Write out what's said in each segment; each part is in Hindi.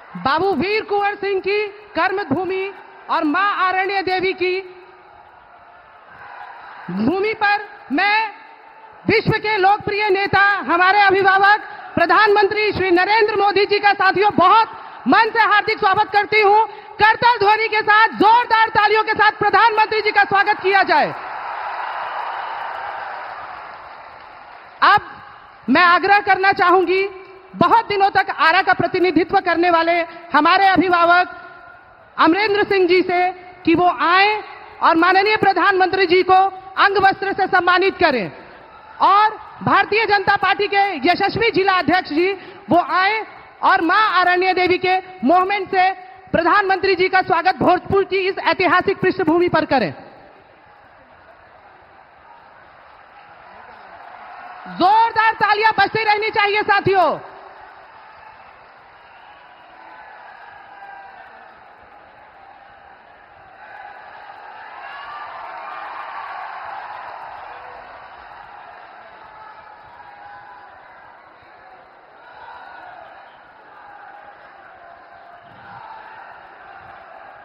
बाबू वीर कुंवर सिंह की कर्मभूमि और मां आरण्य देवी की भूमि पर मैं विश्व के लोकप्रिय नेता हमारे अभिभावक प्रधानमंत्री श्री नरेंद्र मोदी जी का साथियों बहुत मन से हार्दिक स्वागत करती हूं। करताल ध्वनि के साथ जोरदार तालियों के साथ प्रधानमंत्री जी का स्वागत किया जाए। अब मैं आग्रह करना चाहूंगी, बहुत दिनों तक आरा का प्रतिनिधित्व करने वाले हमारे अभिभावक अमरेंद्र सिंह जी से कि वो आए और माननीय प्रधानमंत्री जी को अंग वस्त्र से सम्मानित करें, और भारतीय जनता पार्टी के यशस्वी जिला अध्यक्ष जी वो आए और मां आरण्य देवी के मूवमेंट से प्रधानमंत्री जी का स्वागत भोजपुर की इस ऐतिहासिक पृष्ठभूमि पर करें। जोरदार तालियां बजती रहनी चाहिए साथियों।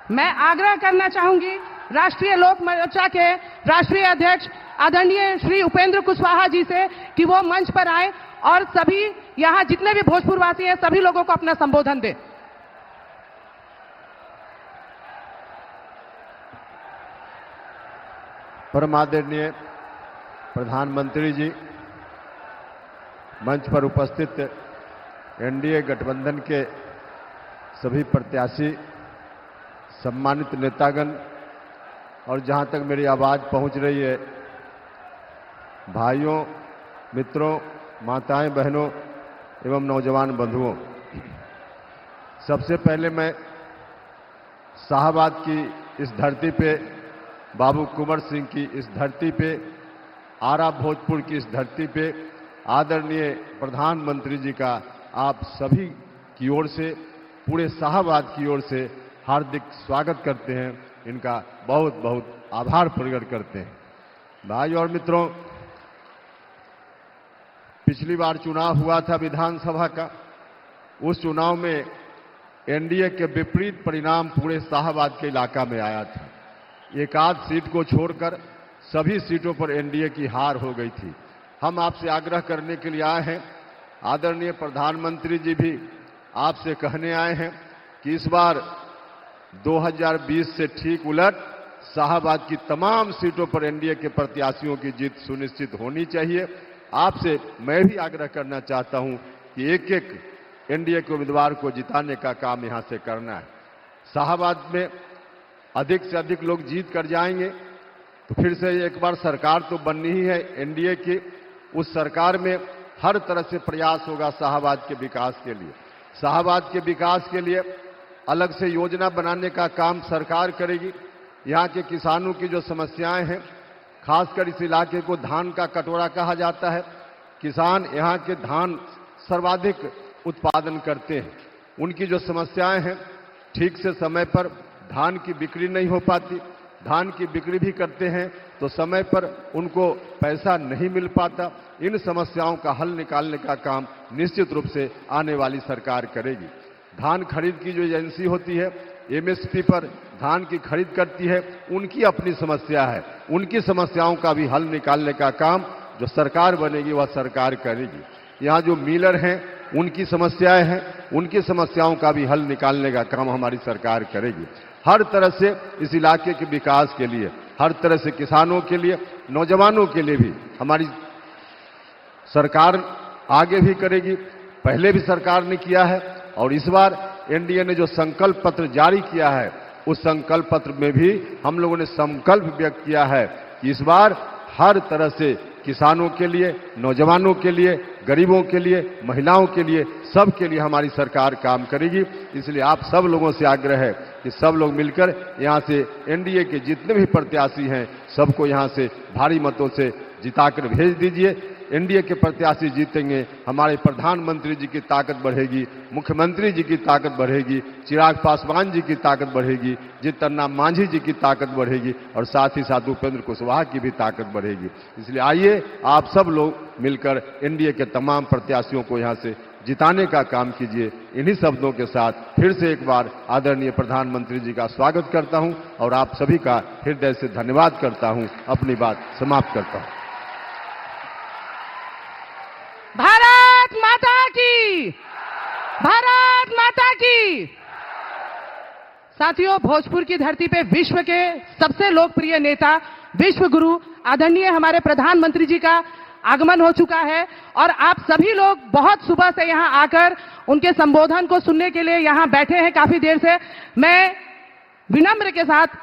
मैं आग्रह करना चाहूंगी राष्ट्रीय लोक मोर्चा के राष्ट्रीय अध्यक्ष आदरणीय श्री उपेंद्र कुशवाहा जी से कि वो मंच पर आए और सभी यहां जितने भी भोजपुर वासी हैं सभी लोगों को अपना संबोधन दें। परम आदरणीय प्रधानमंत्री जी, मंच पर उपस्थित एनडीए गठबंधन के सभी प्रत्याशी, सम्मानित नेतागण और जहां तक मेरी आवाज पहुंच रही है, भाइयों, मित्रों, माताएं, बहनों एवं नौजवान बंधुओं, सबसे पहले मैं शाहबाद की इस धरती पे, बाबू कुंवर सिंह की इस धरती पे, आरा भोजपुर की इस धरती पे आदरणीय प्रधानमंत्री जी का आप सभी की ओर से, पूरे शाहबाद की ओर से हार्दिक स्वागत करते हैं। इनका बहुत बहुत आभार प्रकट करते हैं। भाई और मित्रों, पिछली बार चुनाव हुआ था विधानसभा का, उस चुनाव में एनडीए के विपरीत परिणाम पूरे शाहबाद के इलाका में आया था। एक आध सीट को छोड़कर सभी सीटों पर एनडीए की हार हो गई थी। हम आपसे आग्रह करने के लिए आए हैं, आदरणीय प्रधानमंत्री जी भी आपसे कहने आए हैं कि इस बार 2020 से ठीक उलट शाहबाद की तमाम सीटों पर एनडीए के प्रत्याशियों की जीत सुनिश्चित होनी चाहिए। आपसे मैं भी आग्रह करना चाहता हूं कि एक एक एनडीए के उम्मीदवार को जिताने का काम यहां से करना है। शाहबाद में अधिक से अधिक लोग जीत कर जाएंगे तो फिर से एक बार सरकार तो बननी ही है एनडीए की। उस सरकार में हर तरह से प्रयास होगा शाहबाद के विकास के लिए। शाहबाद के विकास के लिए अलग से योजना बनाने का काम सरकार करेगी। यहाँ के किसानों की जो समस्याएं हैं, खासकर इस इलाके को धान का कटोरा कहा जाता है, किसान यहाँ के धान सर्वाधिक उत्पादन करते हैं। उनकी जो समस्याएं हैं, ठीक से समय पर धान की बिक्री नहीं हो पाती, धान की बिक्री भी करते हैं तो समय पर उनको पैसा नहीं मिल पाता। इन समस्याओं का हल निकालने का काम निश्चित रूप से आने वाली सरकार करेगी। धान खरीद की जो एजेंसी होती है, एमएसपी पर धान की खरीद करती है, उनकी अपनी समस्या है। उनकी समस्याओं का भी हल निकालने का काम जो सरकार बनेगी वह सरकार करेगी। यहाँ जो मिलर हैं उनकी समस्याएं हैं, उनकी समस्याओं का भी हल निकालने का काम हमारी सरकार करेगी। हर तरह से इस इलाके के विकास के लिए, हर तरह से किसानों के लिए, नौजवानों के लिए भी हमारी सरकार आगे भी करेगी। पहले भी सरकार ने किया है और इस बार एनडीए ने जो संकल्प पत्र जारी किया है, उस संकल्प पत्र में भी हम लोगों ने संकल्प व्यक्त किया है कि इस बार हर तरह से किसानों के लिए, नौजवानों के लिए, गरीबों के लिए, महिलाओं के लिए, सब के लिए हमारी सरकार काम करेगी। इसलिए आप सब लोगों से आग्रह है कि सब लोग मिलकर यहाँ से एनडीए के जितने भी प्रत्याशी हैं सबको यहाँ से भारी मतों से जिताकर भेज दीजिए। एनडीए के प्रत्याशी जीतेंगे, हमारे प्रधानमंत्री जी की ताकत बढ़ेगी, मुख्यमंत्री जी की ताकत बढ़ेगी, चिराग पासवान जी की ताकत बढ़ेगी, जीतन राम मांझी जी की ताकत बढ़ेगी और साथ ही साथ उपेंद्र कुशवाहा की भी ताकत बढ़ेगी। इसलिए आइए आप सब लोग मिलकर एनडीए के तमाम प्रत्याशियों को यहाँ से जिताने का काम कीजिए। इन्हीं शब्दों के साथ फिर से एक बार आदरणीय प्रधानमंत्री जी का स्वागत करता हूं और आप सभी का हृदय से धन्यवाद करता हूं। अपनी बात समाप्त करता हूं। भारत माता की, भारत माता की। साथियों, भोजपुर की धरती पे विश्व के सबसे लोकप्रिय नेता, विश्व गुरु आदरणीय हमारे प्रधानमंत्री जी का आगमन हो चुका है और आप सभी लोग बहुत सुबह से यहां आकर उनके संबोधन को सुनने के लिए यहां बैठे हैं काफी देर से। मैं विनम्र के साथ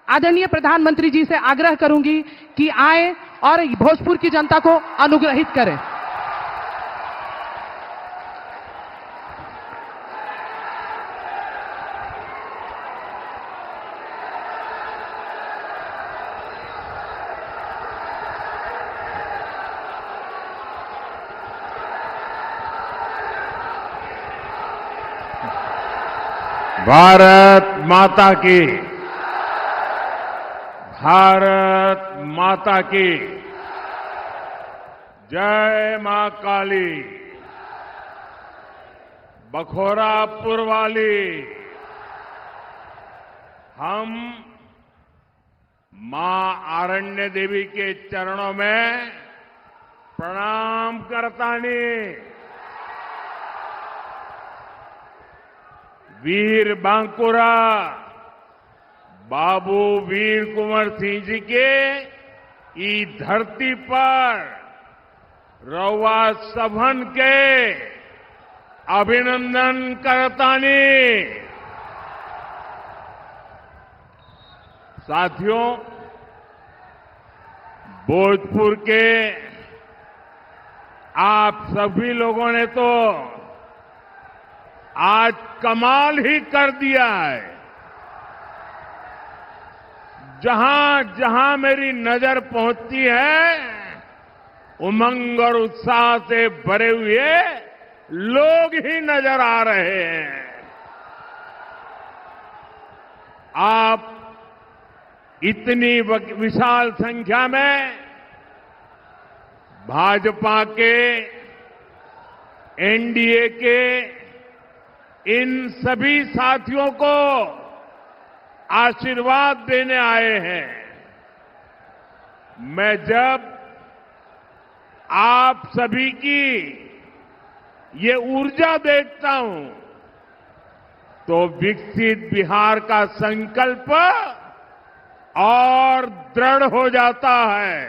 आदरणीय प्रधानमंत्री जी से आग्रह करूंगी कि आए और भोजपुर की जनता को अनुग्रहित करें। भारत माता की, भारत माता की जय मां काली, बखोरापुर वाली। हम मां आरण्य देवी के चरणों में प्रणाम करतानी। वीर बांकुरा बाबू वीर कुंवर सिंह जी के ई धरती पर रउआ सभन के अभिनंदन करतानी। साथियों, भोजपुर के आप सभी लोगों ने तो आज कमाल ही कर दिया है। जहां जहां मेरी नजर पहुंचती है, उमंग और उत्साह से भरे हुए लोग ही नजर आ रहे हैं। आप इतनी विशाल संख्या में भाजपा के, एनडीए के इन सभी साथियों को आशीर्वाद देने आए हैं। मैं जब आप सभी की ये ऊर्जा देखता हूं तो विकसित बिहार का संकल्प और दृढ़ हो जाता है।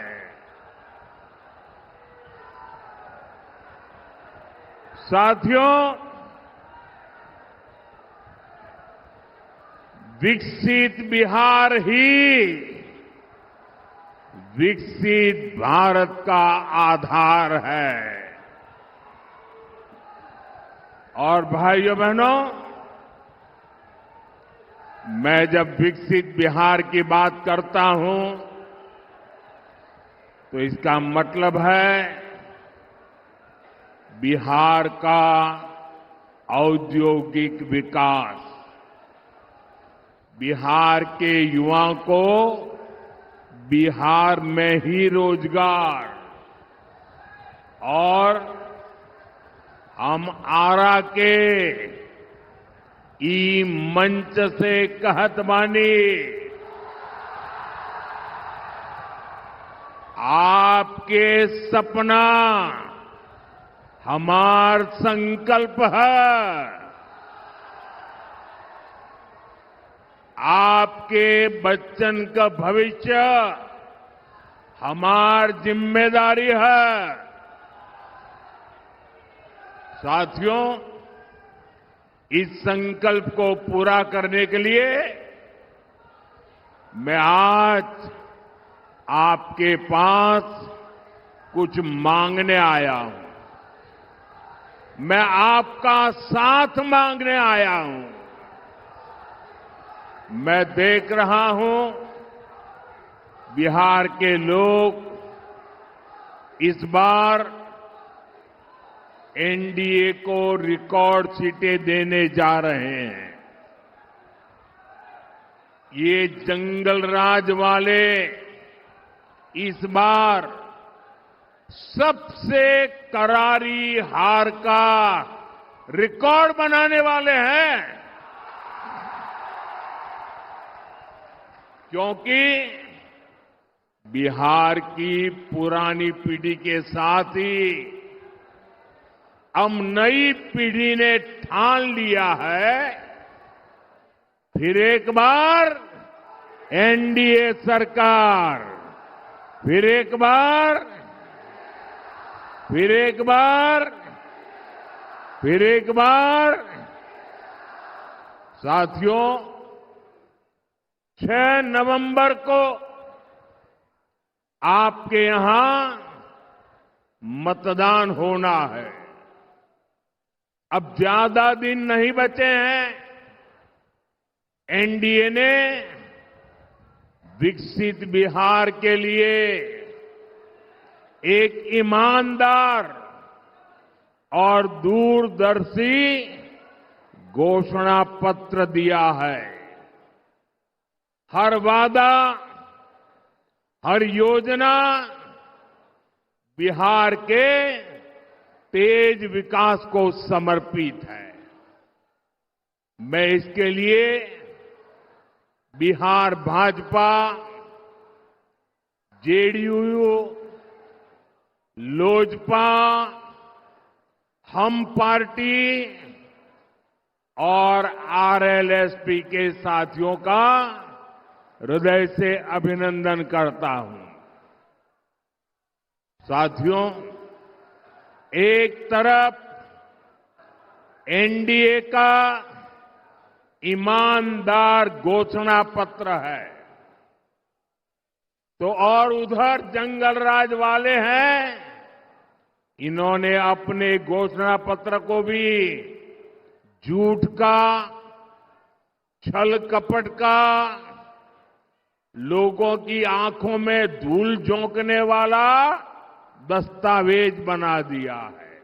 साथियों, विकसित बिहार ही विकसित भारत का आधार है। और भाइयों बहनों, मैं जब विकसित बिहार की बात करता हूं तो इसका मतलब है बिहार का औद्योगिक विकास, बिहार के युवाओं को बिहार में ही रोजगार, और हम आरा के ई मंच से कहत बानी, आपके सपना हमार संकल्प है। आपके बच्चन का भविष्य हमार जिम्मेदारी है। साथियों, इस संकल्प को पूरा करने के लिए मैं आज आपके पास कुछ मांगने आया हूं। मैं आपका साथ मांगने आया हूं। मैं देख रहा हूं बिहार के लोग इस बार एनडीए को रिकॉर्ड सीटें देने जा रहे हैं। ये जंगल राज वाले इस बार सबसे करारी हार का रिकॉर्ड बनाने वाले हैं, क्योंकि बिहार की पुरानी पीढ़ी के साथ ही अब नई पीढ़ी ने ठान लिया है, फिर एक बार एनडीए सरकार, फिर एक बार, फिर एक बार, फिर एक बार। साथियों, 6 नवंबर को आपके यहां मतदान होना है। अब ज्यादा दिन नहीं बचे हैं। एनडीए ने विकसित बिहार के लिए एक ईमानदार और दूरदर्शी घोषणा पत्र दिया है। हर वादा, हर योजना बिहार के तेज विकास को समर्पित है। मैं इसके लिए बिहार भाजपा, जेडीयू, लोजपा, हम पार्टी और आरएलएसपी के साथियों का हृदय से अभिनंदन करता हूं। साथियों, एक तरफ एनडीए का ईमानदार घोषणा पत्र है, तो और उधर जंगल राज वाले हैं। इन्होंने अपने घोषणा पत्र को भी झूठ का, छल कपट का, लोगों की आंखों में धूल झोंकने वाला दस्तावेज बना दिया है।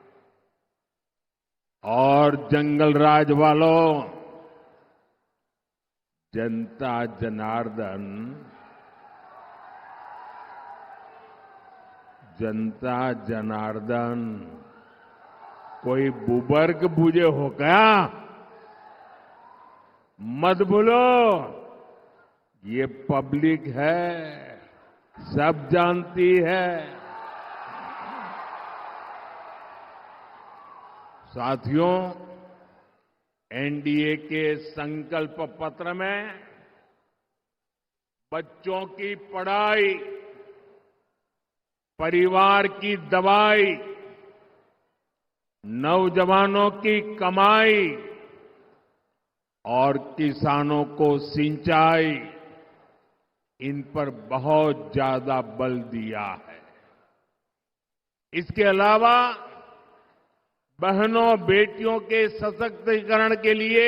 और जंगल राज वालों, जनता जनार्दन, जनता जनार्दन कोई बुबर्ग बुझे हो क्या? मत भूलो, ये पब्लिक है, सब जानती है। साथियों, एनडीए के संकल्प पत्र में बच्चों की पढ़ाई, परिवार की दवाई, नौजवानों की कमाई और किसानों को सिंचाई, इन पर बहुत ज्यादा बल दिया है। इसके अलावा बहनों बेटियों के सशक्तिकरण के लिए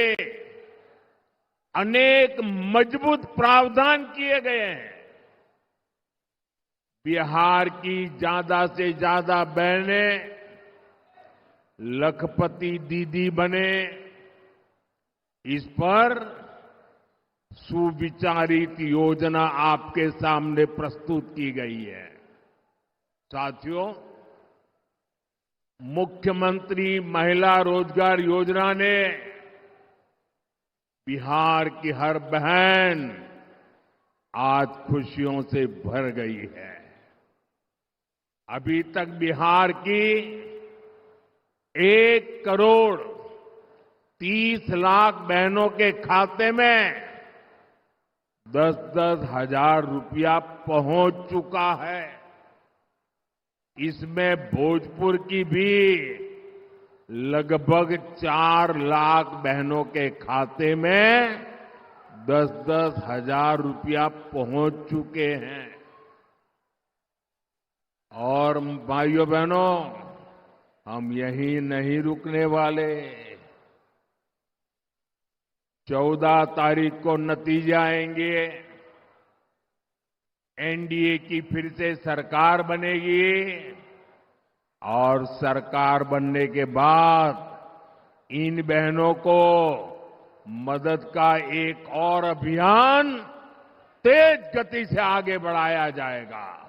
अनेक मजबूत प्रावधान किए गए हैं। बिहार की ज्यादा से ज्यादा बहनें लखपति दीदी बने, इस पर सुविचारित योजना आपके सामने प्रस्तुत की गई है। साथियों, मुख्यमंत्री महिला रोजगार योजना ने बिहार की हर बहन आज खुशियों से भर गई है। अभी तक बिहार की 1,30,00,000 बहनों के खाते में 10-10 हजार रुपया पहुंच चुका है। इसमें भोजपुर की भी लगभग 4 लाख बहनों के खाते में 10-10 हजार रुपया पहुंच चुके हैं। और भाइयों बहनों, हम यहीं नहीं रुकने वाले। 14 तारीख को नतीजे आएंगे। एनडीए की फिर से सरकार बनेगी और सरकार बनने के बाद इन बहनों को मदद का एक और अभियान तेज गति से आगे बढ़ाया जाएगा।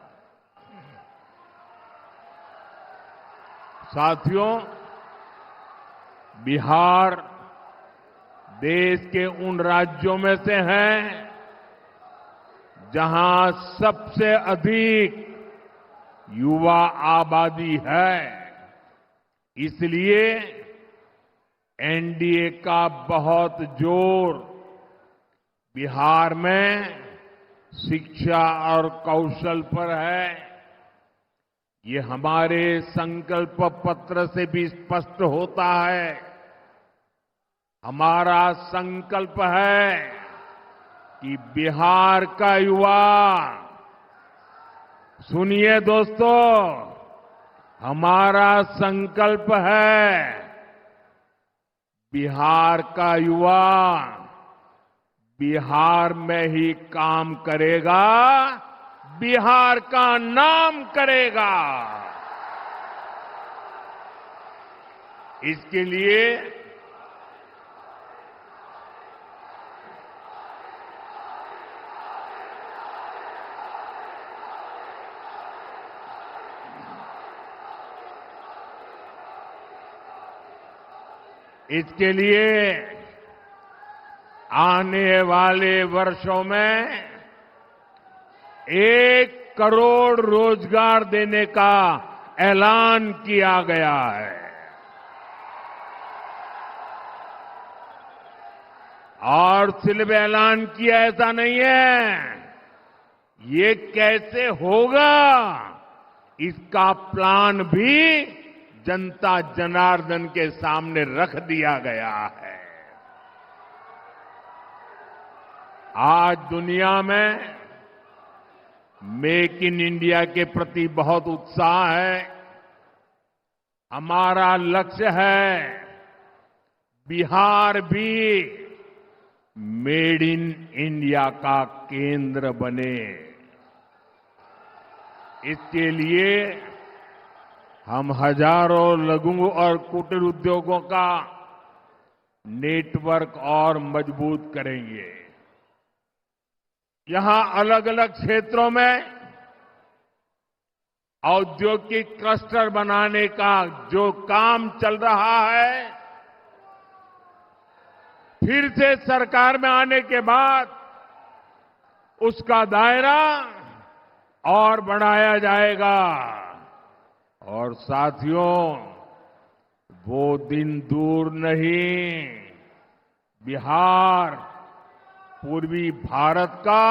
साथियों, बिहार देश के उन राज्यों में से है जहां सबसे अधिक युवा आबादी है। इसलिए एनडीए का बहुत जोर बिहार में शिक्षा और कौशल पर है। ये हमारे संकल्प पत्र से भी स्पष्ट होता है। हमारा संकल्प है कि बिहार का युवा, सुनिए दोस्तों, हमारा संकल्प है बिहार का युवा बिहार में ही काम करेगा, बिहार का नाम करेगा। इसके लिए आने वाले वर्षों में 1 करोड़ रोजगार देने का ऐलान किया गया है। और सिर्फ ऐलान किया ऐसा नहीं है, ये कैसे होगा इसका प्लान भी जनता जनार्दन के सामने रख दिया गया है। आज दुनिया में मेक इन इंडिया के प्रति बहुत उत्साह है। हमारा लक्ष्य है बिहार भी मेड इन इंडिया का केंद्र बने। इसके लिए हम हजारों लघु और कुटीर उद्योगों का नेटवर्क और मजबूत करेंगे। यहां अलग अलग क्षेत्रों में औद्योगिक क्लस्टर बनाने का जो काम चल रहा है, फिर से सरकार में आने के बाद उसका दायरा और बढ़ाया जाएगा। और साथियों, वो दिन दूर नहीं, बिहार पूर्वी भारत का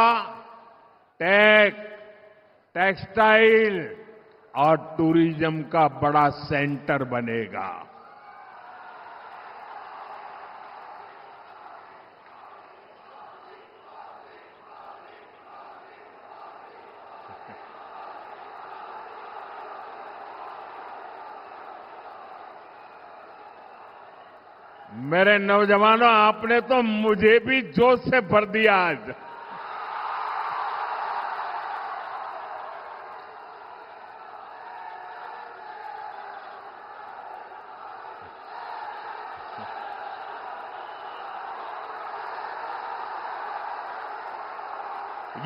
टेक्सटाइल और टूरिज्म का बड़ा सेंटर बनेगा। मेरे नौजवानों, आपने तो मुझे भी जोश से भर दिया आज।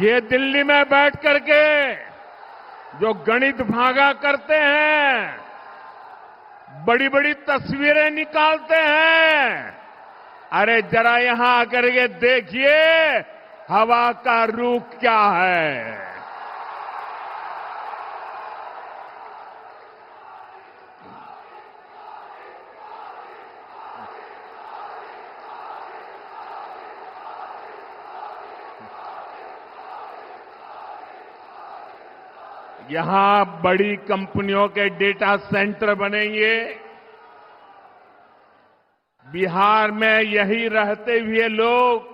ये दिल्ली में बैठ करके जो गणित भागा करते हैं, बड़ी बड़ी तस्वीरें निकालते हैं, अरे जरा यहां आकर के देखिए हवा का रुख क्या है। यहां बड़ी कंपनियों के डेटा सेंटर बनेंगे। बिहार में यही रहते हुए लोग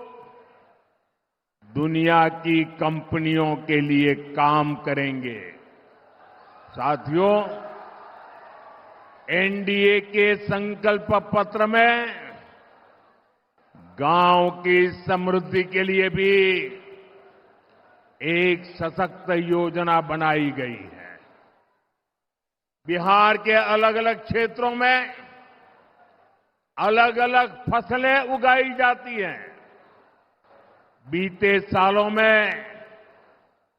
दुनिया की कंपनियों के लिए काम करेंगे। साथियों, एनडीए के संकल्प पत्र में गांव की समृद्धि के लिए भी एक सशक्त योजना बनाई गई है। बिहार के अलग अलग क्षेत्रों में अलग अलग फसलें उगाई जाती हैं। बीते सालों में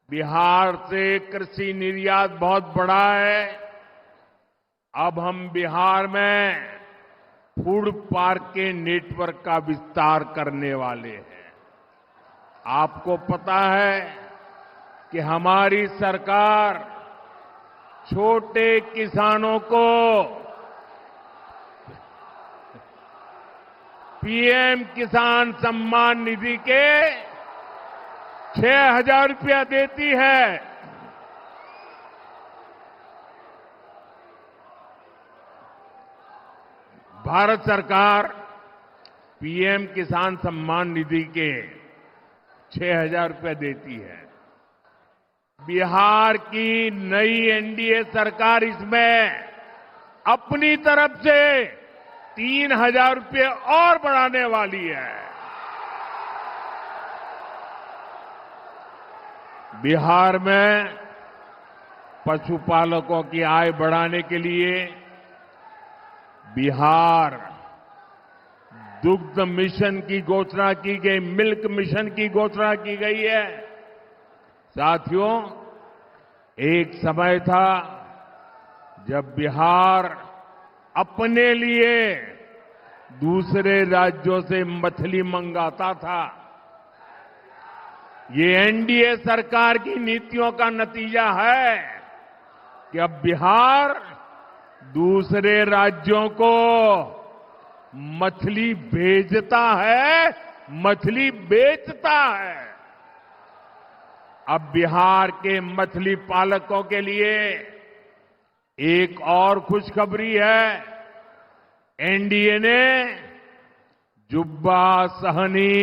बिहार से कृषि निर्यात बहुत बढ़ा है। अब हम बिहार में फूड पार्क के नेटवर्क का विस्तार करने वाले हैं। आपको पता है कि हमारी सरकार छोटे किसानों को पीएम किसान सम्मान निधि के 6,000 रुपया देती है। भारत सरकार पीएम किसान सम्मान निधि के 6,000 रुपये देती है। बिहार की नई एनडीए सरकार इसमें अपनी तरफ से 3,000 रुपये और बढ़ाने वाली है। बिहार में पशुपालकों की आय बढ़ाने के लिए बिहार दुग्ध मिशन की घोषणा की गई, मिल्क मिशन की घोषणा की गई है। साथियों, एक समय था जब बिहार अपने लिए दूसरे राज्यों से मछली मंगाता था। ये एनडीए सरकार की नीतियों का नतीजा है कि अब बिहार दूसरे राज्यों को मछली भेजता है, मछली बेचता है। अब बिहार के मछली पालकों के लिए एक और खुशखबरी है। एनडीए ने जुब्बा सहनी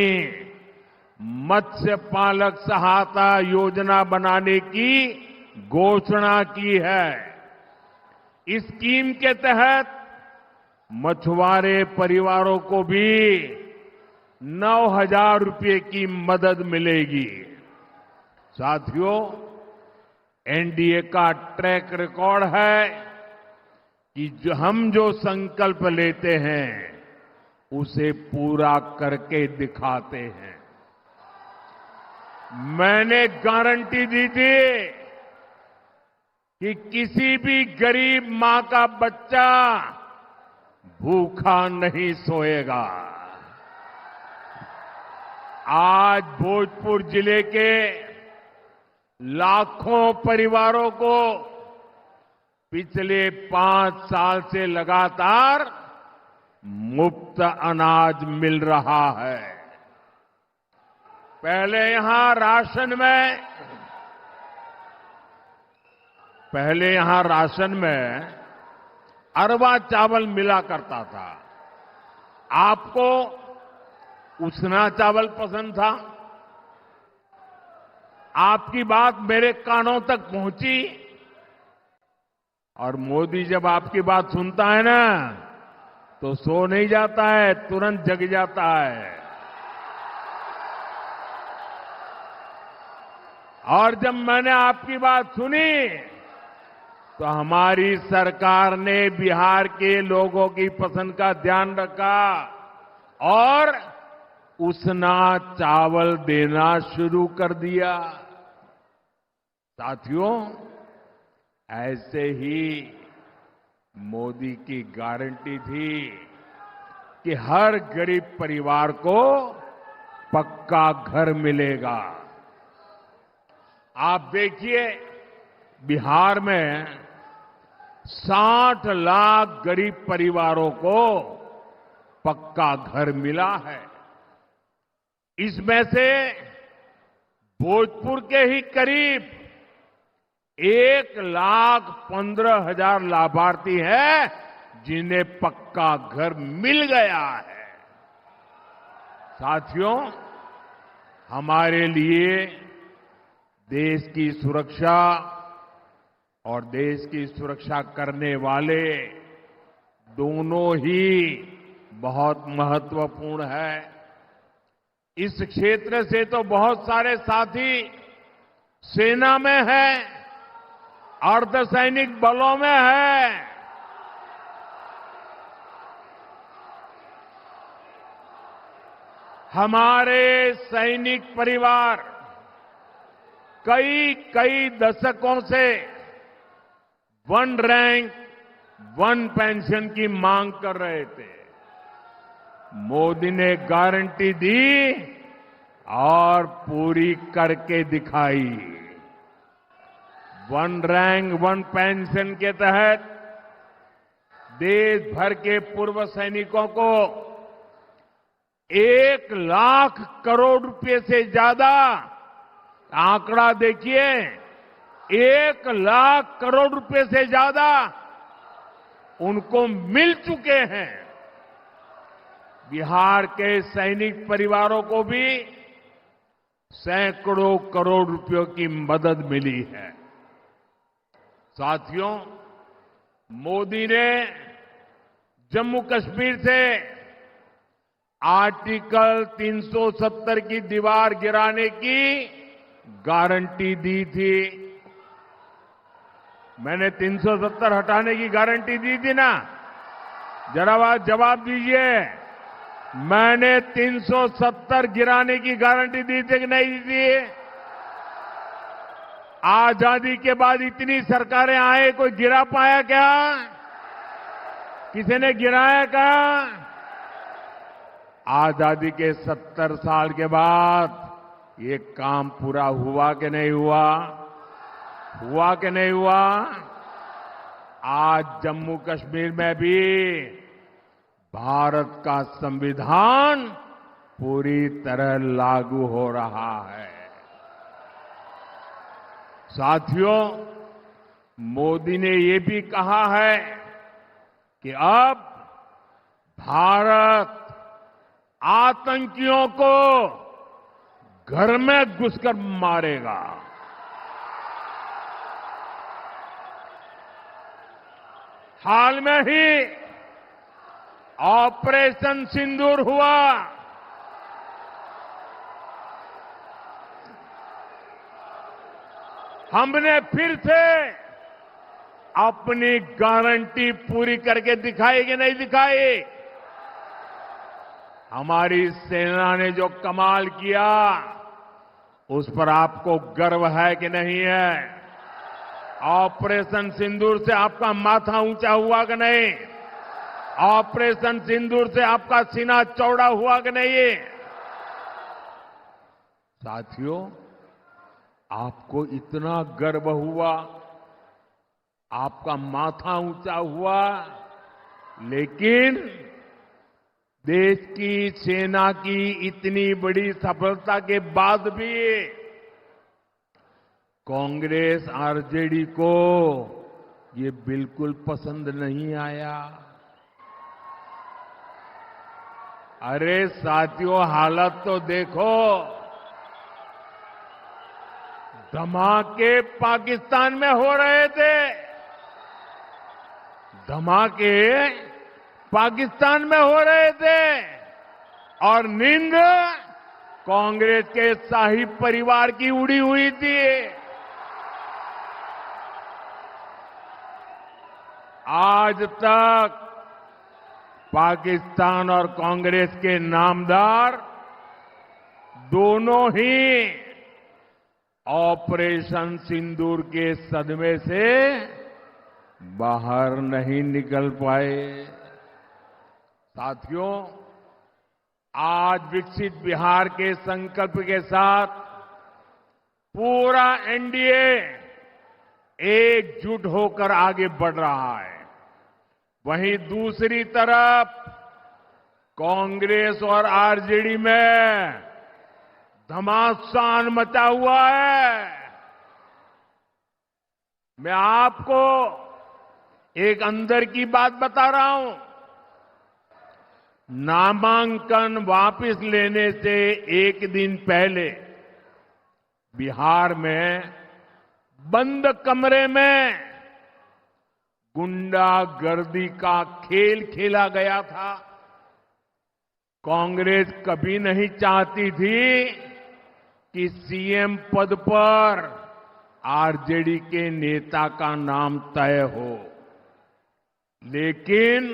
मत्स्य पालक सहायता योजना बनाने की घोषणा की है। इस स्कीम के तहत मछुआरे परिवारों को भी 9,000 रुपये की मदद मिलेगी। साथियों, एनडीए का ट्रैक रिकॉर्ड है कि हम जो संकल्प लेते हैं उसे पूरा करके दिखाते हैं। मैंने गारंटी दी थी कि किसी भी गरीब मां का बच्चा भूखा नहीं सोएगा। आज भोजपुर जिले के लाखों परिवारों को पिछले 5 साल से लगातार मुफ्त अनाज मिल रहा है। पहले यहां राशन में अरवा चावल मिला करता था। आपको उसना चावल पसंद था। आपकी बात मेरे कानों तक पहुंची और मोदी जब आपकी बात सुनता है ना तो सो नहीं जाता है, तुरंत जग जाता है। और जब मैंने आपकी बात सुनी तो हमारी सरकार ने बिहार के लोगों की पसंद का ध्यान रखा और उसना चावल देना शुरू कर दिया। साथियों, ऐसे ही मोदी की गारंटी थी कि हर गरीब परिवार को पक्का घर मिलेगा। आप देखिए, बिहार में 60 लाख गरीब परिवारों को पक्का घर मिला है। इसमें से भोजपुर के ही करीब 1,15,000 लाभार्थी हैं जिन्हें पक्का घर मिल गया है। साथियों, हमारे लिए देश की सुरक्षा और देश की सुरक्षा करने वाले दोनों ही बहुत महत्वपूर्ण है। इस क्षेत्र से तो बहुत सारे साथी सेना में हैं, अर्धसैनिक बलों में हैं। हमारे सैनिक परिवार कई दशकों से 1 रैंक 1 पेंशन की मांग कर रहे थे। मोदी ने गारंटी दी और पूरी करके दिखाई। वन रैंक वन पेंशन के तहत देश भर के पूर्व सैनिकों को 1 लाख करोड़ रुपए से ज्यादा, आंकड़ा देखिए, 1 लाख करोड़ रुपए से ज्यादा उनको मिल चुके हैं। बिहार के सैनिक परिवारों को भी सैकड़ों करोड़ रुपयों की मदद मिली है। साथियों, मोदी ने जम्मू कश्मीर से आर्टिकल 370 की दीवार गिराने की गारंटी दी थी। मैंने 370 हटाने की गारंटी दी थी ना? जरा जवाब दीजिए, मैंने 370 गिराने की गारंटी दी थी कि नहीं दी थी? आजादी के बाद इतनी सरकारें आए, कोई गिरा पाया क्या? किसी ने गिराया क्या? आजादी के 70 साल के बाद ये काम पूरा हुआ कि नहीं हुआ? हुआ कि नहीं हुआ? आज जम्मू कश्मीर में भी भारत का संविधान पूरी तरह लागू हो रहा है। साथियों, मोदी ने ये भी कहा है कि अब भारत आतंकियों को घर में घुसकर मारेगा। हाल में ही ऑपरेशन सिंदूर हुआ। हमने फिर से अपनी गारंटी पूरी करके दिखाई कि नहीं दिखाई? हमारी सेना ने जो कमाल किया, उस पर आपको गर्व है कि नहीं है? ऑपरेशन सिंदूर से आपका माथा ऊंचा हुआ कि नहीं? ऑपरेशन सिंदूर से आपका सीना चौड़ा हुआ कि नहीं? साथियों, आपको इतना गर्व हुआ, आपका माथा ऊंचा हुआ, लेकिन देश की सेना की इतनी बड़ी सफलता के बाद भी कांग्रेस आरजेडी को ये बिल्कुल पसंद नहीं आया। अरे साथियों, हालत तो देखो। धमाके पाकिस्तान में हो रहे थे, धमाके पाकिस्तान में हो रहे थे, और नींद कांग्रेस के शाही परिवार की उड़ी हुई थी। आज तक पाकिस्तान और कांग्रेस के नामदार दोनों ही ऑपरेशन सिंदूर के सदमे से बाहर नहीं निकल पाए। साथियों, आज विकसित बिहार के संकल्प के साथ पूरा एनडीए एकजुट होकर आगे बढ़ रहा है। वहीं दूसरी तरफ कांग्रेस और आरजेडी में घमासान मचा हुआ है। मैं आपको एक अंदर की बात बता रहा हूं। नामांकन वापस लेने से एक दिन पहले बिहार में बंद कमरे में गुंडागर्दी का खेल खेला गया था। कांग्रेस कभी नहीं चाहती थी कि सीएम पद पर आरजेडी के नेता का नाम तय हो, लेकिन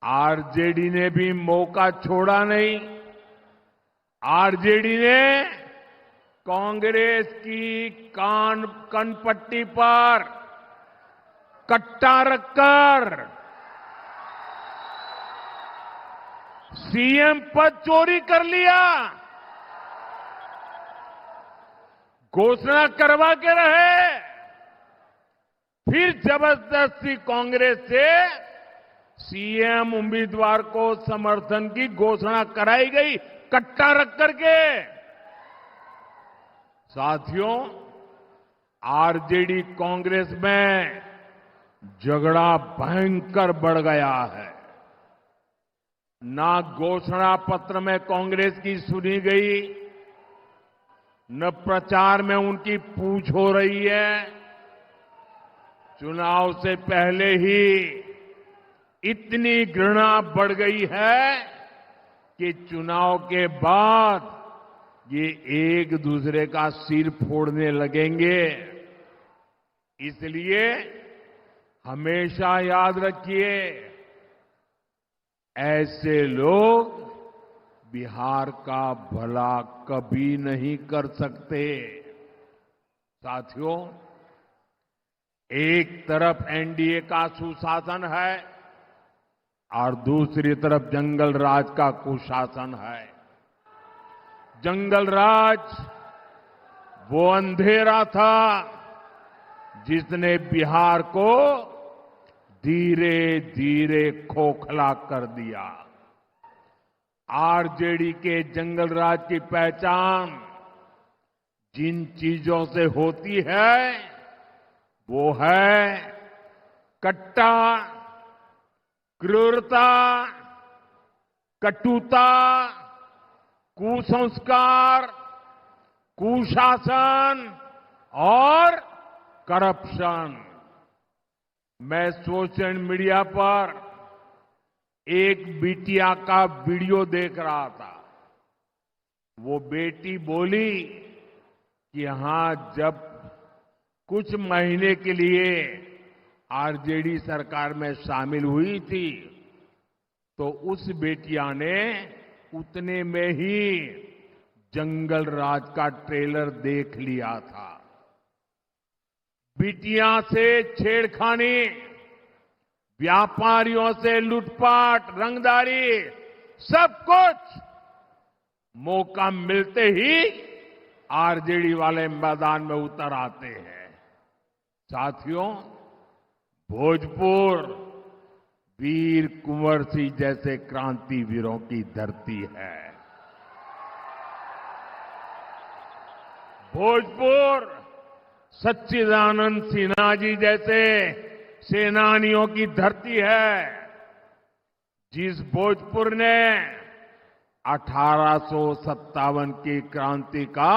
आरजेडी ने भी मौका छोड़ा नहीं। आरजेडी ने कांग्रेस की कनपट्टी पर कट्टा रखकर सीएम पद चोरी कर लिया, घोषणा करवा के रहे, फिर जबरदस्ती कांग्रेस से सीएम उम्मीदवार को समर्थन की घोषणा कराई गई, कट्टा रख करके। साथियों, आरजेडी कांग्रेस में झगड़ा भयंकर बढ़ गया है। ना घोषणा पत्र में कांग्रेस की सुनी गई, न प्रचार में उनकी पूछ हो रही है। चुनाव से पहले ही इतनी घृणा बढ़ गई है कि चुनाव के बाद ये एक दूसरे का सिर फोड़ने लगेंगे। इसलिए हमेशा याद रखिए, ऐसे लोग बिहार का भला कभी नहीं कर सकते। साथियों, एक तरफ एनडीए का सुशासन है और दूसरी तरफ जंगल राज का कुशासन है। जंगल राज वो अंधेरा था जिसने बिहार को धीरे धीरे खोखला कर दिया। आरजेडी के जंगल राज की पहचान जिन चीजों से होती है वो है कट्टा, क्रूरता, कटुता, कुसंस्कार, कुशासन और करप्शन। मैं सोशल मीडिया पर एक बिटिया का वीडियो देख रहा था। वो बेटी बोली कि हाँ, जब कुछ महीने के लिए आरजेडी सरकार में शामिल हुई थी तो उस बेटिया ने उतने में ही जंगल राज का ट्रेलर देख लिया था। बिटिया से छेड़खानी, व्यापारियों से लूटपाट, रंगदारी, सब कुछ मौका मिलते ही आरजेडी वाले मैदान में उतर आते हैं। साथियों, भोजपुर वीर कुंवर सिंह जैसे क्रांतिवीरों की धरती है। भोजपुर सच्चिदानंद सिन्हा जी जैसे सेनानियों की धरती है। जिस भोजपुर ने 1857 की क्रांति का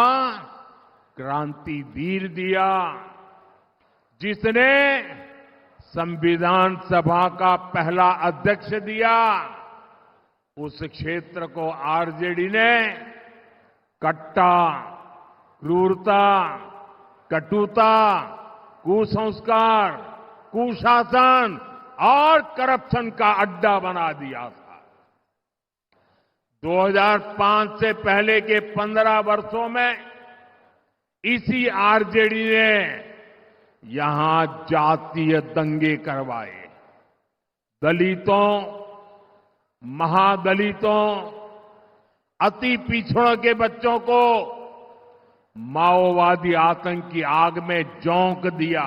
क्रांतिवीर दिया, जिसने संविधान सभा का पहला अध्यक्ष दिया, उस क्षेत्र को आरजेडी ने कट्टा, क्रूरता, कटुता, कुसंस्कार, कुशासन और करप्शन का अड्डा बना दिया था। 2005 से पहले के 15 वर्षों में इसी आरजेडी ने यहां जातीय दंगे करवाए। दलितों, महादलितों, अति पिछड़ों के बच्चों को माओवादी आतंक की आग में झोंक दिया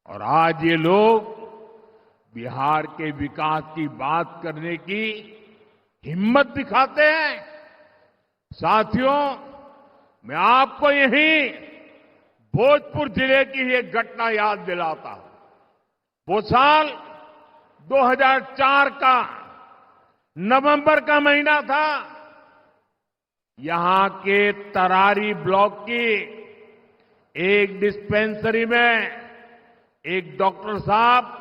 और आज ये लोग बिहार के विकास की बात करने की हिम्मत दिखाते हैं। साथियों, मैं आपको यही भोजपुर जिले की एक घटना याद दिलाता हूं। वो साल 2004 का नवंबर का महीना था। यहां के तरारी ब्लॉक की एक डिस्पेंसरी में एक डॉक्टर साहब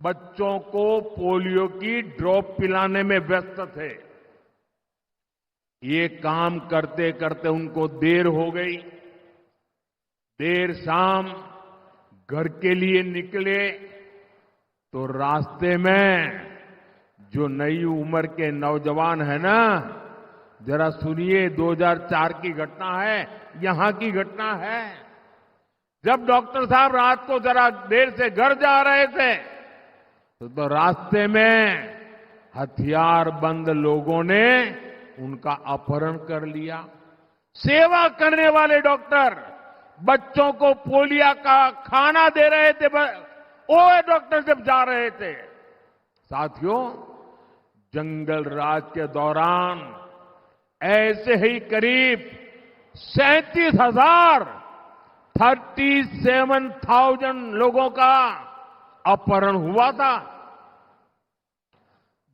बच्चों को पोलियो की ड्रॉप पिलाने में व्यस्त थे। ये काम करते करते उनको देर हो गई। देर शाम घर के लिए निकले तो रास्ते में जो नई उम्र के नौजवान है ना, जरा सुनिए, 2004 की घटना है, यहां की घटना है। जब डॉक्टर साहब रात को जरा देर से घर जा रहे थे तो रास्ते में हथियारबंद लोगों ने उनका अपहरण कर लिया। सेवा करने वाले डॉक्टर बच्चों को पोलियो का खाना दे रहे थे, वो डॉक्टर जब जा रहे थे। साथियों, जंगल राज के दौरान ऐसे ही करीब 37,000 लोगों का अपहरण हुआ था।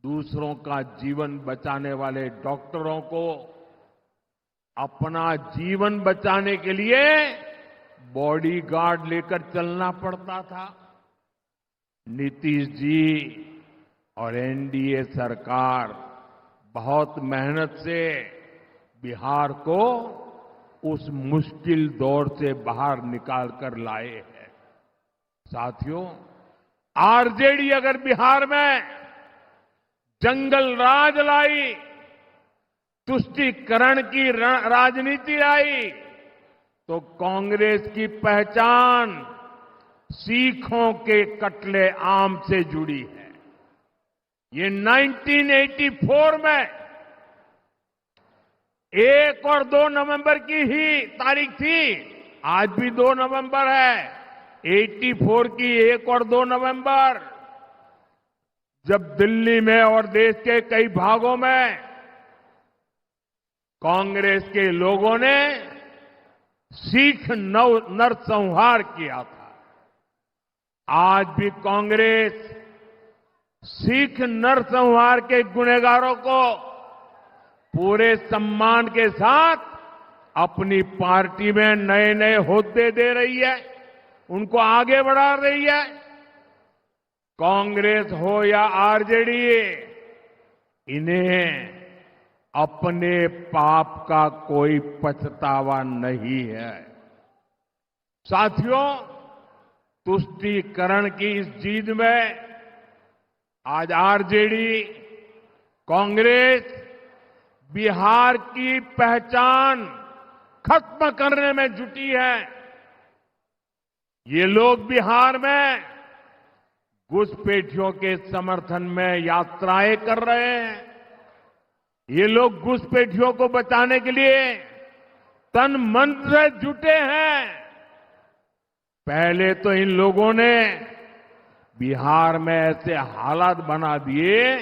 दूसरों का जीवन बचाने वाले डॉक्टरों को अपना जीवन बचाने के लिए बॉडीगार्ड लेकर चलना पड़ता था। नीतीश जी और एनडीए सरकार बहुत मेहनत से बिहार को उस मुश्किल दौर से बाहर निकाल कर लाए हैं। साथियों, आरजेडी अगर बिहार में जंगल राज लाई, तुष्टीकरण की राजनीति आई, तो कांग्रेस की पहचान सीखों के कटले आम से जुड़ी है। ये 1984 में 1 और 2 नवंबर की ही तारीख थी। आज भी 2 नवंबर है। 84 की 1 और 2 नवंबर, जब दिल्ली में और देश के कई भागों में कांग्रेस के लोगों ने सिख नरसंहार किया था। आज भी कांग्रेस सिख नरसंहार के गुनहगारों को पूरे सम्मान के साथ अपनी पार्टी में नए नए होद्दे दे रही है, उनको आगे बढ़ा रही है। कांग्रेस हो या आरजेडी, इन्हें अपने पाप का कोई पछतावा नहीं है। साथियों, तुष्टीकरण की इस जीत में आज आरजेडी, कांग्रेस बिहार की पहचान खत्म करने में जुटी है। ये लोग बिहार में घुसपैठियों के समर्थन में यात्राएं कर रहे हैं। ये लोग घुसपैठियों को बचाने के लिए तन मन से जुटे हैं। पहले तो इन लोगों ने बिहार में ऐसे हालात बना दिए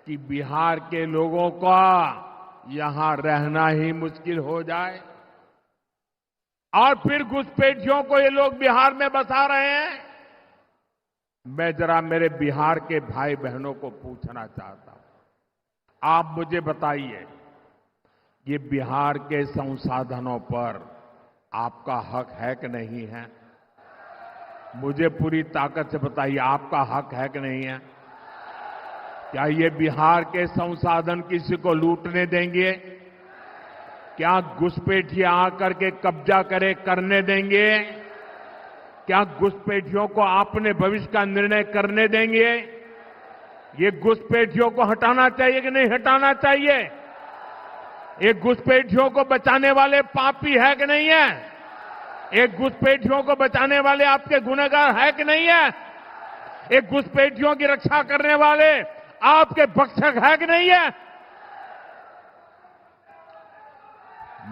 कि बिहार के लोगों का यहां रहना ही मुश्किल हो जाए, और फिर घुसपैठियों को ये लोग बिहार में बसा रहे हैं। मैं जरा मेरे बिहार के भाई बहनों को पूछना चाहता हूं, आप मुझे बताइए, ये बिहार के संसाधनों पर आपका हक है कि नहीं है? मुझे पूरी ताकत से बताइए, आपका हक है कि नहीं है? क्या ये बिहार के संसाधन किसी को लूटने देंगे? क्या घुसपैठियां आकर के कब्जा करने देंगे? क्या घुसपैठियों को अपने भविष्य का निर्णय करने देंगे? ये घुसपैठियों को हटाना चाहिए कि नहीं हटाना चाहिए? ये घुसपैठियों को बचाने वाले पापी है कि नहीं है? एक घुसपैठियों को बचाने वाले आपके गुनहगार है कि नहीं है? एक घुसपैठियों की रक्षा करने वाले आपके भक्षक है कि नहीं है?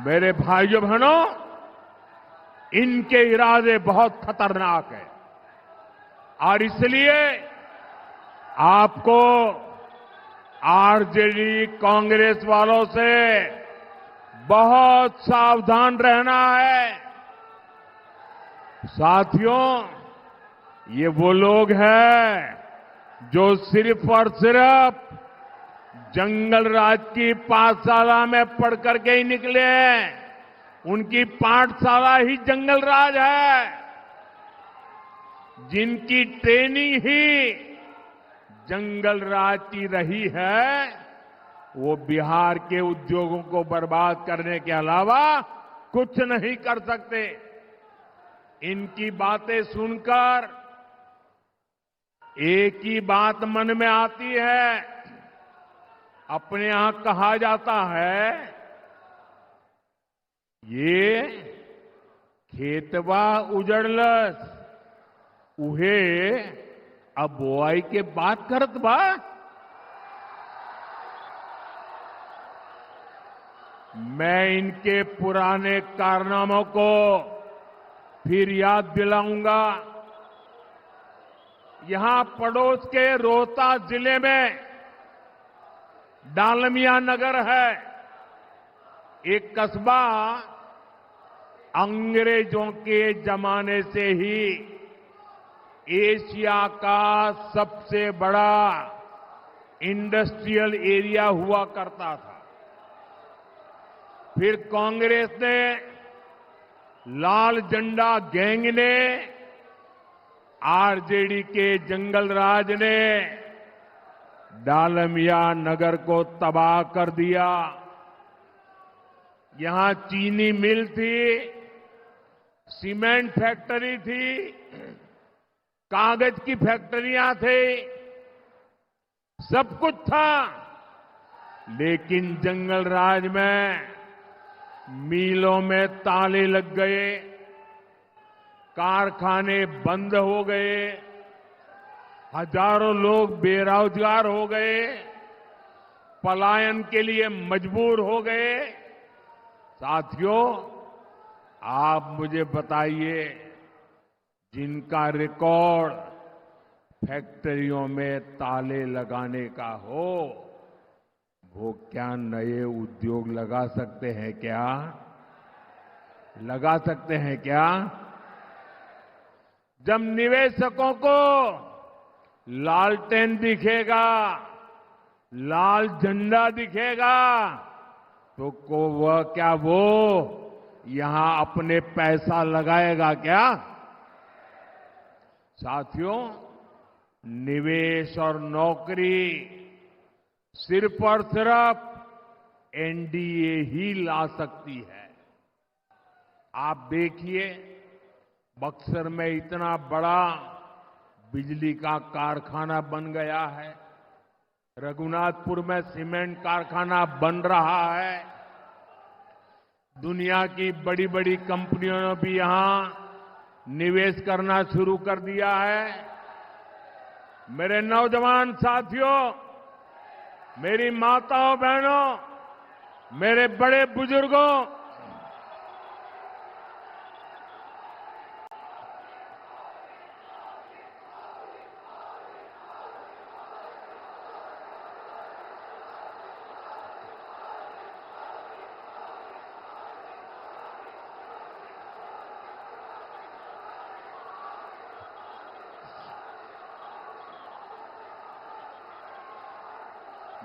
मेरे भाइयों बहनों, इनके इरादे बहुत खतरनाक हैं, और इसलिए आपको आरजेडी कांग्रेस वालों से बहुत सावधान रहना है। साथियों, ये वो लोग हैं जो सिर्फ और सिर्फ जंगल राज की पाठशाला में पढ़ करके ही निकले हैं। उनकी पाठशाला ही जंगल राज है, जिनकी ट्रेनिंग ही जंगल राज की रही है। वो बिहार के उद्योगों को बर्बाद करने के अलावा कुछ नहीं कर सकते। इनकी बातें सुनकर एक ही बात मन में आती है। अपने यहां कहा जाता है, ये खेतवा उजड़लस उहे अब बोआई के बात करत बा। मैं इनके पुराने कारनामों को फिर याद दिलाऊंगा। यहां पड़ोस के रोहतास जिले में डालमिया नगर है, एक कस्बा अंग्रेजों के जमाने से ही एशिया का सबसे बड़ा इंडस्ट्रियल एरिया हुआ करता था। फिर कांग्रेस ने, लाल झंडा गैंग ने, आरजेडी के जंगल राज ने डालमिया नगर को तबाह कर दिया। यहां चीनी मिल थी, सीमेंट फैक्ट्री थी, कागज की फैक्ट्रियां थी, सब कुछ था। लेकिन जंगल राज में मिलों में ताले लग गए, कारखाने बंद हो गए, हजारों लोग बेरोजगार हो गए, पलायन के लिए मजबूर हो गए। साथियों, आप मुझे बताइए, जिनका रिकॉर्ड फैक्ट्रियों में ताले लगाने का हो, वो क्या नए उद्योग लगा सकते हैं क्या? लगा सकते हैं क्या? जब निवेशकों को लालटेन दिखेगा, लाल झंडा दिखेगा, तो वो यहां अपने पैसा लगाएगा क्या? साथियों, निवेश और नौकरी सिर्फ और सिर्फ एनडीए ही ला सकती है। आप देखिए, बक्सर में इतना बड़ा बिजली का कारखाना बन गया है, रघुनाथपुर में सीमेंट कारखाना बन रहा है, दुनिया की बड़ी बड़ी कंपनियों ने भी यहां निवेश करना शुरू कर दिया है। मेरे नौजवान साथियों, मेरी माताओं बहनों, मेरे बड़े बुजुर्गों,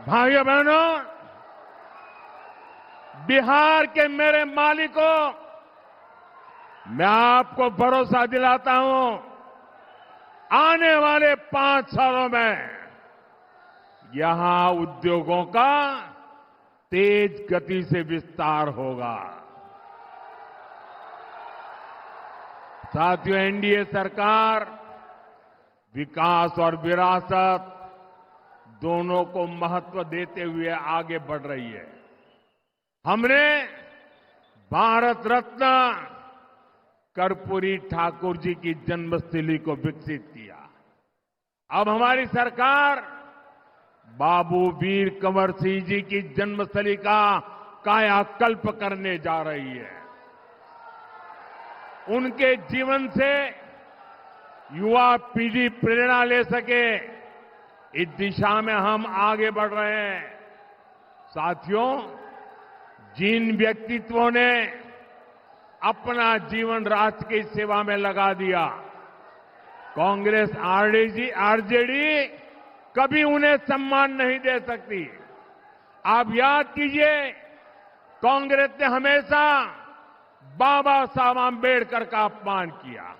भाइयों बहनों, बिहार के मेरे मालिकों, मैं आपको भरोसा दिलाता हूं, आने वाले 5 सालों में यहां उद्योगों का तेज गति से विस्तार होगा। साथियों, एनडीए सरकार विकास और विरासत दोनों को महत्व देते हुए आगे बढ़ रही है। हमने भारत रत्न कर्पूरी ठाकुर जी की जन्मस्थली को विकसित किया। अब हमारी सरकार बाबू वीर कंवर सिंह जी की जन्मस्थली का कायाकल्प करने जा रही है। उनके जीवन से युवा पीढ़ी प्रेरणा ले सके, इस दिशा में हम आगे बढ़ रहे हैं। साथियों, जिन व्यक्तित्वों ने अपना जीवन राष्ट्र की सेवा में लगा दिया, कांग्रेस आरजेडी कभी उन्हें सम्मान नहीं दे सकती। आप याद कीजिए, कांग्रेस ने हमेशा बाबा साहब आंबेडकर का अपमान किया,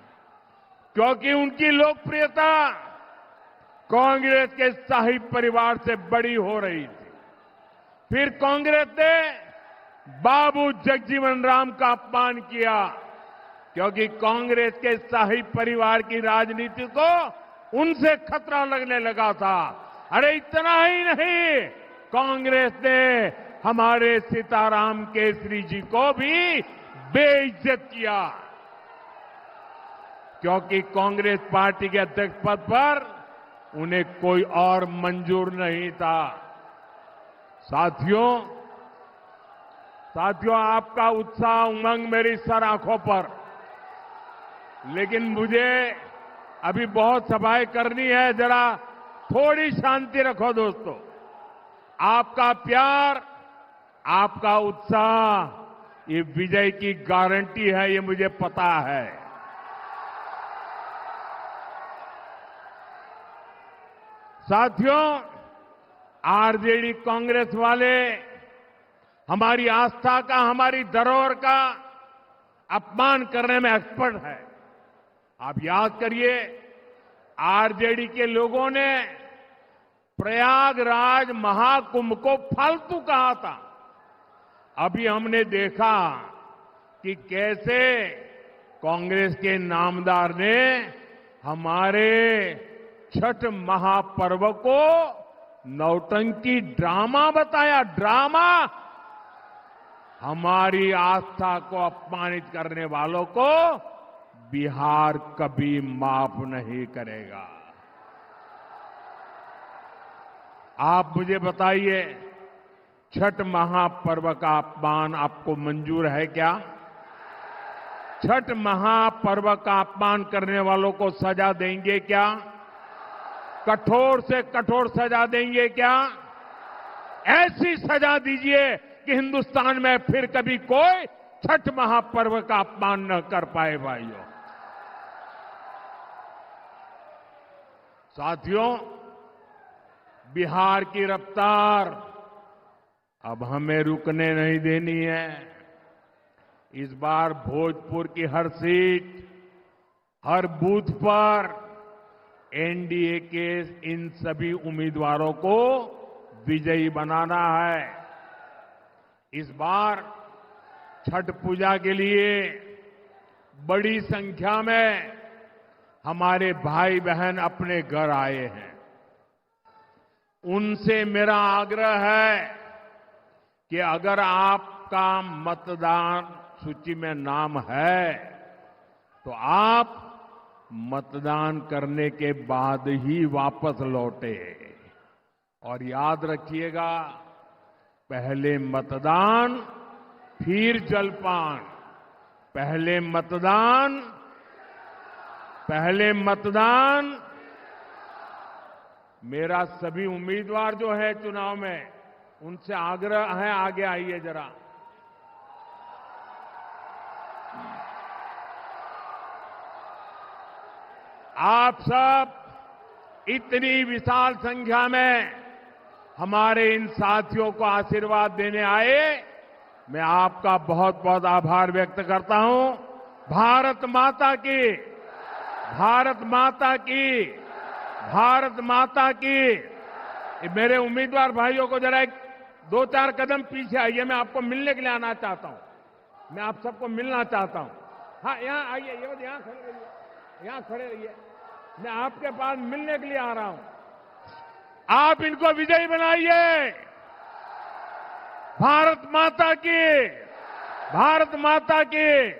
क्योंकि उनकी लोकप्रियता कांग्रेस के शाही परिवार से बड़ी हो रही थी। फिर कांग्रेस ने बाबू जगजीवन राम का अपमान किया, क्योंकि कांग्रेस के शाही परिवार की राजनीति को उनसे खतरा लगने लगा था। अरे इतना ही नहीं, कांग्रेस ने हमारे सीताराम केसरी जी को भी बेइज्जत किया, क्योंकि कांग्रेस पार्टी के अध्यक्ष पद पर उन्हें कोई और मंजूर नहीं था। साथियों, साथियों, आपका उत्साह उमंग मेरी सर आंखों पर, लेकिन मुझे अभी बहुत सभाएं करनी है। जरा थोड़ी शांति रखो दोस्तों। आपका प्यार, आपका उत्साह ये विजय की गारंटी है, ये मुझे पता है। साथियों, आरजेडी कांग्रेस वाले हमारी आस्था का, हमारी धरोहर का अपमान करने में एक्सपर्ट है। आप याद करिए, आरजेडी के लोगों ने प्रयागराज महाकुंभ को फालतू कहा था। अभी हमने देखा कि कैसे कांग्रेस के नामदार ने हमारे छठ महापर्व को नौटंकी ड्रामा बताया। ड्रामा। हमारी आस्था को अपमानित करने वालों को बिहार कभी माफ नहीं करेगा। आप मुझे बताइए, छठ महापर्व का अपमान आपको मंजूर है क्या? छठ महापर्व का अपमान करने वालों को सजा देंगे क्या? कठोर से कठोर सजा देंगे क्या? ऐसी सजा दीजिए कि हिंदुस्तान में फिर कभी कोई छठ महापर्व का अपमान न कर पाए। भाइयों, साथियों, बिहार की रफ्तार अब हमें रुकने नहीं देनी है। इस बार भोजपुर की हर सीट, हर बूथ पर एनडीए के इन सभी उम्मीदवारों को विजयी बनाना है। इस बार छठ पूजा के लिए बड़ी संख्या में हमारे भाई बहन अपने घर आए हैं। उनसे मेरा आग्रह है कि अगर आपका मतदान सूची में नाम है तो आप मतदान करने के बाद ही वापस लौटे। और याद रखिएगा, पहले मतदान फिर जलपान। पहले मतदान, पहले मतदान। मेरा सभी उम्मीदवार जो है चुनाव में, उनसे आग्रह है, आगे आइए जरा। आप सब इतनी विशाल संख्या में हमारे इन साथियों को आशीर्वाद देने आए, मैं आपका बहुत बहुत आभार व्यक्त करता हूं। भारत माता की, भारत माता की, भारत माता की। मेरे उम्मीदवार भाइयों को जरा एक 2-4 कदम पीछे आइए, मैं आपको मिलने के लिए आना चाहता हूं। मैं आप सबको मिलना चाहता हूं। हाँ, यहां आइए, यहां खड़े रहिए, यहां खड़े रहिए। मैं आपके पास मिलने के लिए आ रहा हूं। आप इनको विजयी बनाइए। भारत माता की, भारत माता की।